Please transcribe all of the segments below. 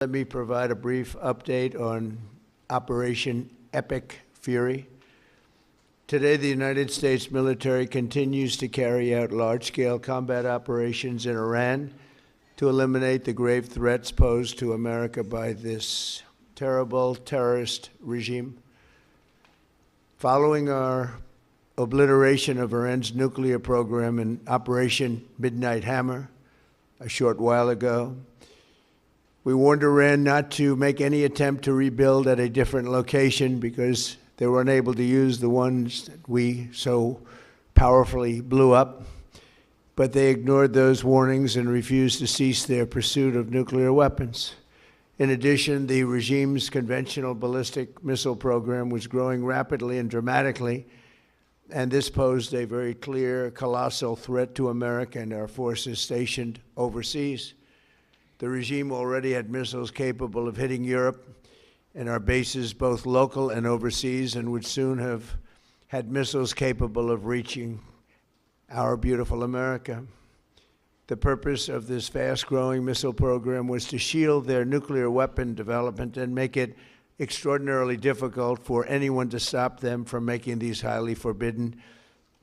Let me provide a brief update on Operation Epic Fury. Today, the United States military continues to carry out large-scale combat operations in Iran to eliminate the grave threats posed to America by this terrible terrorist regime. Following our obliteration of Iran's nuclear program in Operation Midnight Hammer a short while ago, we warned Iran not to make any attempt to rebuild at a different location because they were unable to use the ones that we so powerfully blew up. But they ignored those warnings and refused to cease their pursuit of nuclear weapons. In addition, the regime's conventional ballistic missile program was growing rapidly and dramatically, and this posed a very clear, colossal threat to America and our forces stationed overseas. The regime already had missiles capable of hitting Europe and our bases, both local and overseas, and would soon have had missiles capable of reaching our beautiful America. The purpose of this fast-growing missile program was to shield their nuclear weapon development and make it extraordinarily difficult for anyone to stop them from making these highly forbidden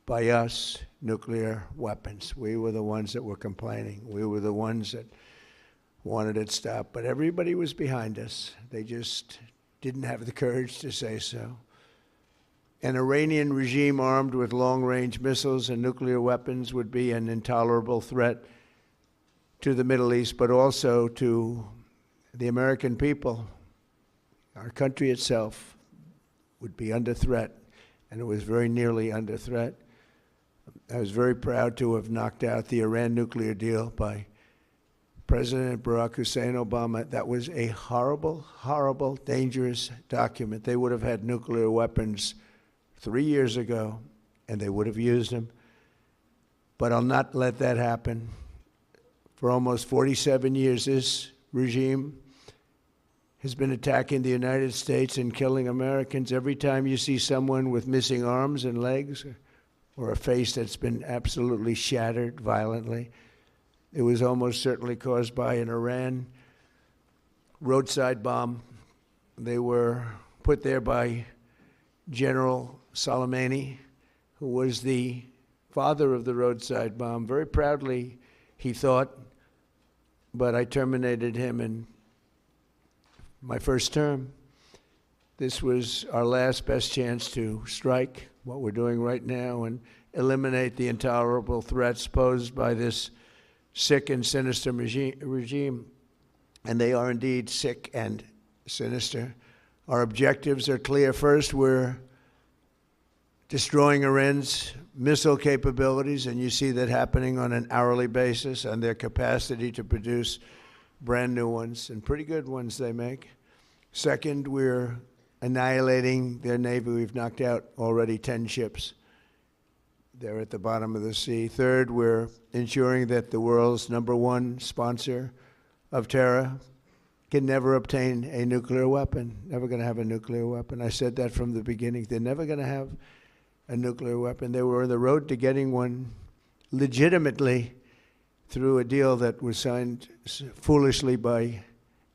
by us nuclear weapons. We were the ones that were complaining. We were the ones that wanted it stopped, but everybody was behind us. They just didn't have the courage to say so. An Iranian regime armed with long-range missiles and nuclear weapons would be an intolerable threat to the Middle East, but also to the American people. Our country itself would be under threat, and it was very nearly under threat. I was very proud to have knocked out the Iran nuclear deal by President Barack Hussein Obama. That was a horrible, horrible, dangerous document. They would have had nuclear weapons 3 years ago, and they would have used them. But I'll not let that happen. For almost 47 years, this regime has been attacking the United States and killing Americans. Every time you see someone with missing arms and legs or a face that's been absolutely shattered violently, it was almost certainly caused by an Iran roadside bomb. They were put there by General Soleimani, who was the father of the roadside bomb. Very proudly, he thought, but I terminated him in my first term. This was our last best chance to strike what we're doing right now and eliminate the intolerable threats posed by this sick and sinister regime, and they are indeed sick and sinister. Our objectives are clear. First, we're destroying Iran's missile capabilities, and you see that happening on an hourly basis, and their capacity to produce brand new ones, and pretty good ones they make. Second, we're annihilating their Navy. We've knocked out already 10 ships. They're at the bottom of the sea. Third, we're ensuring that the world's #1 sponsor of terror can never obtain a nuclear weapon. Never going to have a nuclear weapon. I said that from the beginning. They're never going to have a nuclear weapon. They were on the road to getting one legitimately through a deal that was signed foolishly by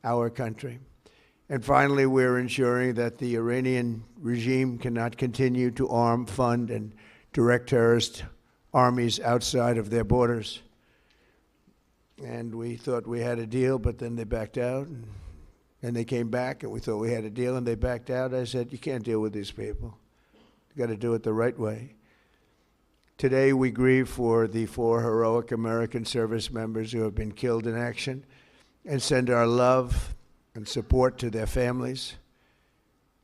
our country. And finally, we're ensuring that the Iranian regime cannot continue to arm, fund, and direct terrorist armies outside of their borders. And we thought we had a deal, but then they backed out. And they came back, and we thought we had a deal, and they backed out. I said, you can't deal with these people. You got to do it the right way. Today, we grieve for the 4 heroic American service members who have been killed in action and send our love and support to their families.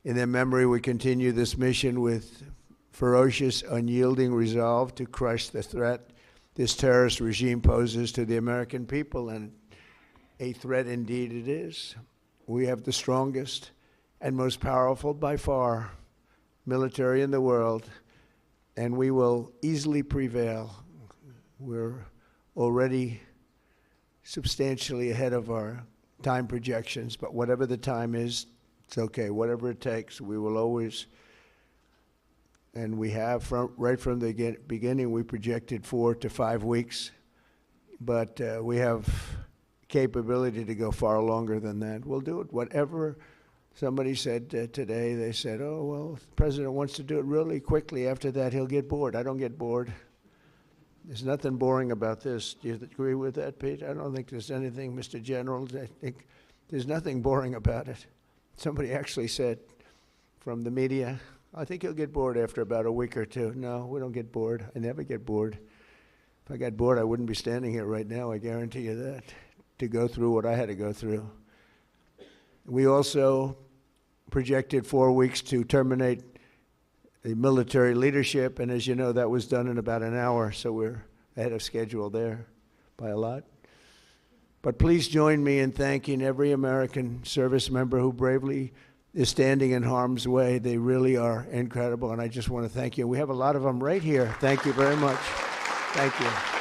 In their memory, we continue this mission with ferocious, unyielding resolve to crush the threat this terrorist regime poses to the American people, and a threat indeed it is. We have the strongest and most powerful, by far, military in the world, and we will easily prevail. We're already substantially ahead of our time projections, but whatever the time is, it's okay. Whatever it takes, we will always. And we have, right from the beginning, we projected 4 to 5 weeks. But we have capability to go far longer than that. We'll do it. Whatever somebody said today, they said, oh, well, if the president wants to do it really quickly. After that, he'll get bored. I don't get bored. There's nothing boring about this. Do you agree with that, Pete? I don't think there's anything, Mr. General. I think there's nothing boring about it. Somebody actually said from the media, I think he'll get bored after about a week or two. No, we don't get bored. I never get bored. If I got bored, I wouldn't be standing here right now, I guarantee you that, to go through what I had to go through. We also projected 4 weeks to terminate the military leadership, and as you know, that was done in about an hour, so we're ahead of schedule there by a lot. But please join me in thanking every American service member who bravely is standing in harm's way. They really are incredible, and I just want to thank you. We have a lot of them right here. Thank you very much. Thank you.